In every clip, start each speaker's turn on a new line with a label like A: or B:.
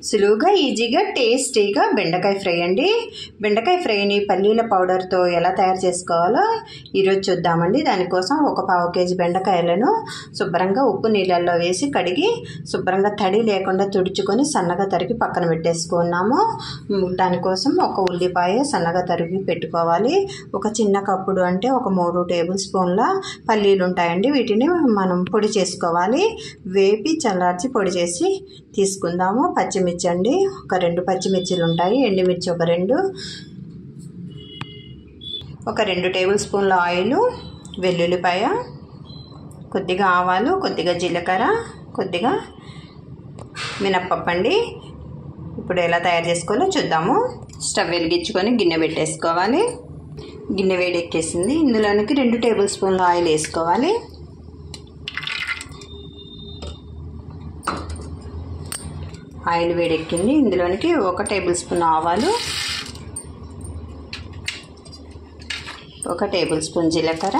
A: సులువుగా ఈజీగా టేస్టీగా బెండకాయ ఫ్రై అండి. బెండకాయ ఫ్రైని పల్లీల పౌడర్తో ఎలా తయారు చేసుకోవాలో ఈరోజు చూద్దామండి. దానికోసం ఒక 1/2 కేజీ బెండకాయలను శుభ్రంగా ఉప్పు నీళ్ళల్లో వేసి కడిగి శుభ్రంగా తడి లేకుండా తుడుచుకొని సన్నగా తరిగి పక్కన పెట్టేసుకున్నాము. దానికోసం ఒక ఉల్లిపాయ సన్నగా తరిగి పెట్టుకోవాలి. ఒక చిన్న కప్పుడు అంటే ఒక 3 టేబుల్ స్పూన్ల పల్లీలు ఉంటాయండి. వీటిని మనం పొడి చేసుకోవాలి. వేపి చల్లార్చి పొడి చేసి తీసుకుందాము. పచ్చిమిర్చి అండి, ఒక 2 పచ్చిమిర్చిలు ఉంటాయి. ఎండుమిర్చి ఒక 2 టేబుల్ స్పూన్ల ఆయిల్, వెల్లుల్లిపాయ, కొద్దిగా ఆవాలు, కొద్దిగా జీలకర్ర, కొద్దిగా మినప్పప్పు అండి. ఇప్పుడు ఎలా తయారు చేసుకోవాలో చూద్దాము. స్టవ్ వెలిగించుకొని గిన్నె పెట్టేసుకోవాలి. గిన్నె వేడెక్కేసింది. ఇందులోనికి 2 టేబుల్ స్పూన్ల ఆయిల్ వేసుకోవాలి. ఆయిల్ వేడెక్కింది. ఇందులోనికి 1 టేబుల్ స్పూన్ ఆవాలు, 1 టేబుల్ స్పూన్ జీలకర్ర,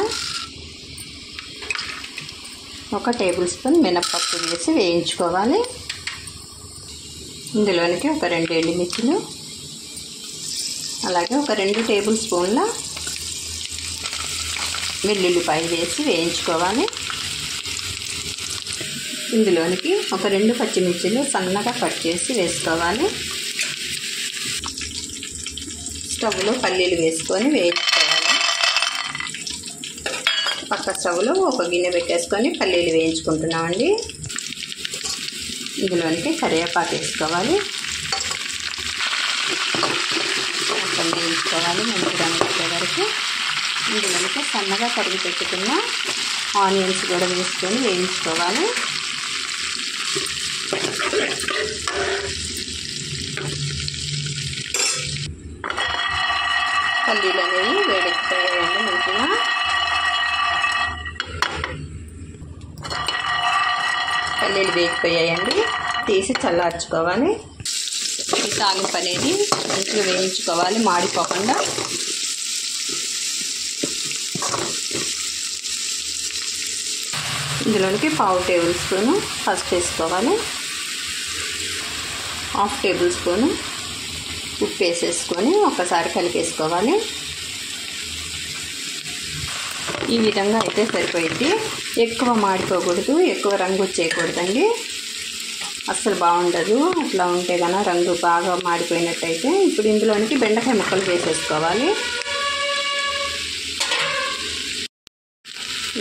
A: 1 టేబుల్ స్పూన్ మినప్పప్పు వేసి వేయించుకోవాలి. ఇందులోనికి ఒక 2 ఎండుమిర్చిలు, అలాగే ఒక 2 టేబుల్ స్పూన్ల వెల్లుల్లిపాయ వేసి వేయించుకోవాలి. ఇందులోనికి ఒక 2 పచ్చిమిర్చిలు సన్నగా కట్ చేసి వేసుకోవాలి. స్టవ్లో పల్లీలు వేసుకొని వేయించుకోవాలి. పక్క స్టవ్లో ఒక గిన్నె పెట్టేసుకొని పల్లీలు వేయించుకుంటున్నామండి. ఇందులోనికి కరివేపాకు వేసుకోవాలి. మొత్తం వేయించుకోవాలి మంచి రంగు వచ్చే వరకు. ఇందులోనికి సన్నగా తరిగి పెట్టుకున్న ఆనియన్స్ కూడా వేసుకొని వేయించుకోవాలి. పల్లీలు అనేవి వేడెక్కుతాయండి మంచిగా. పల్లీలు వేగిపోయాయండి. తీసి చల్లార్చుకోవాలి. ఈ తాలింపు అనేది మంచిగా వేయించుకోవాలి, మాడిపోకుండా. ఇందులోనికి 1/2 టేబుల్ స్పూను పసుపు వేసుకోవాలి. 1/2 టేబుల్ స్పూను ఉప్పు వేసేసుకొని ఒకసారి కలిపేసుకోవాలి. ఈ విధంగా అయితే సరిపోయింది. ఎక్కువ మాడిపోకూడదు, ఎక్కువ రంగు వచ్చేయకూడదండి, అస్సలు బాగుండదు. అట్లా ఉంటే కన్నా రంగు బాగా మాడిపోయినట్టయితే. ఇప్పుడు ఇందులోనికి బెండకాయ ముక్కలు వేసేసుకోవాలి.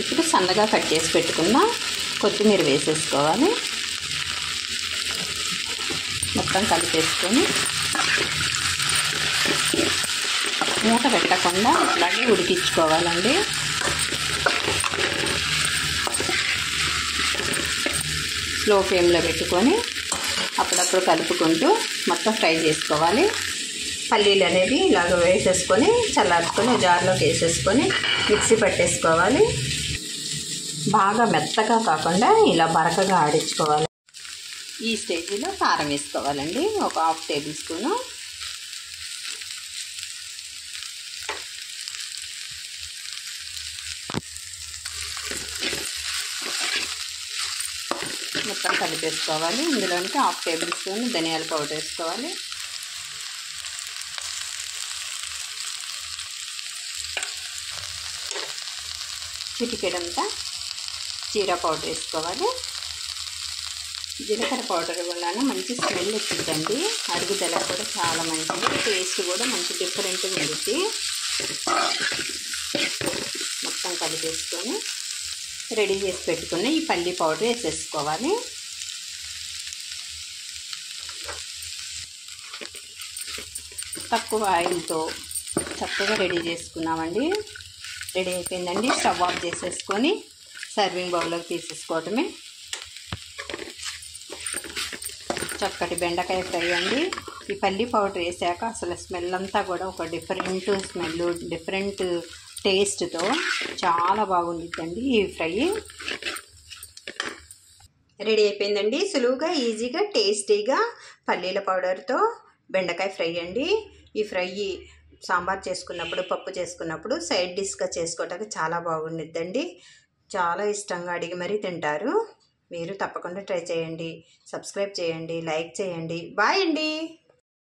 A: ఇప్పుడు సన్నగా కట్ చేసి పెట్టుకున్న కొత్తిమీర వేసేసుకోవాలి. మొత్తం కలిపేసుకొని మూత పెట్టకుండా అలాగే ఉడికించుకోవాలండి. స్లో ఫ్లేమ్లో పెట్టుకొని అప్పుడప్పుడు కలుపుకుంటూ మొత్తం ఫ్రై చేసుకోవాలి. పల్లీలు అనేది ఇలాగ వేసేసుకొని చల్లార్చుకొని జార్లోకి వేసేసుకొని మిక్సీ పట్టేసుకోవాలి. బాగా మెత్తగా కాకుండా ఇలా బరకగా ఆడించుకోవాలి. ఈ స్టేజ్లో కారం వేసుకోవాలండి. ఒక 1/2 టేబుల్ స్పూను, మొత్తం కలిపేసుకోవాలి. ఇందులోనికి 1/2 టేబుల్ స్పూన్ ధనియాల పౌడర్ వేసుకోవాలి. చిటికెడంతా జీరా పౌడర్ వేసుకోవాలి. జీలకర్ర పౌడర్ వల్ల మంచి స్మెల్ వచ్చిందండి. అరుగుదల కూడా చాలా మంచిది. టేస్ట్ కూడా మంచి డిఫరెంట్గా ఉంటుంది. మొత్తం కలిపేసుకొని రెడీ చేసి పెట్టుకుని ఈ పల్లి పౌడర్ వేసేసుకోవాలి. తక్కువ ఆయిల్తో చక్కగా రెడీ చేసుకున్నామండి. రెడీ అయిపోయిందండి. స్టవ్ ఆఫ్ చేసేసుకొని సర్వింగ్ బౌల్లోకి తీసేసుకోవటమే. చక్కటి బెండకాయ ఫ్రై అండి. ఈ పల్లి పౌడర్ వేసాక అసలు స్మెల్ అంతా కూడా ఒక డిఫరెంట్ స్మెల్, డిఫరెంట్ టేస్ట్తో చాలా బాగుండిద్దండి ఈ ఫ్రై. రెడీ అయిపోయిందండి. సులువుగా ఈజీగా టేస్టీగా పల్లీల పౌడర్తో బెండకాయ ఫ్రై అండి. ఈ ఫ్రై సాంబార్ చేసుకున్నప్పుడు, పప్పు చేసుకున్నప్పుడు సైడ్ డిష్గా చేసుకోవటానికి చాలా బాగుండిద్దండి. చాలా ఇష్టంగా అడిగి మరీ తింటారు. మీరు తప్పకుండా ట్రై చేయండి. సబ్స్క్రైబ్ చేయండి, లైక్ చేయండి. బాయ్ అండి.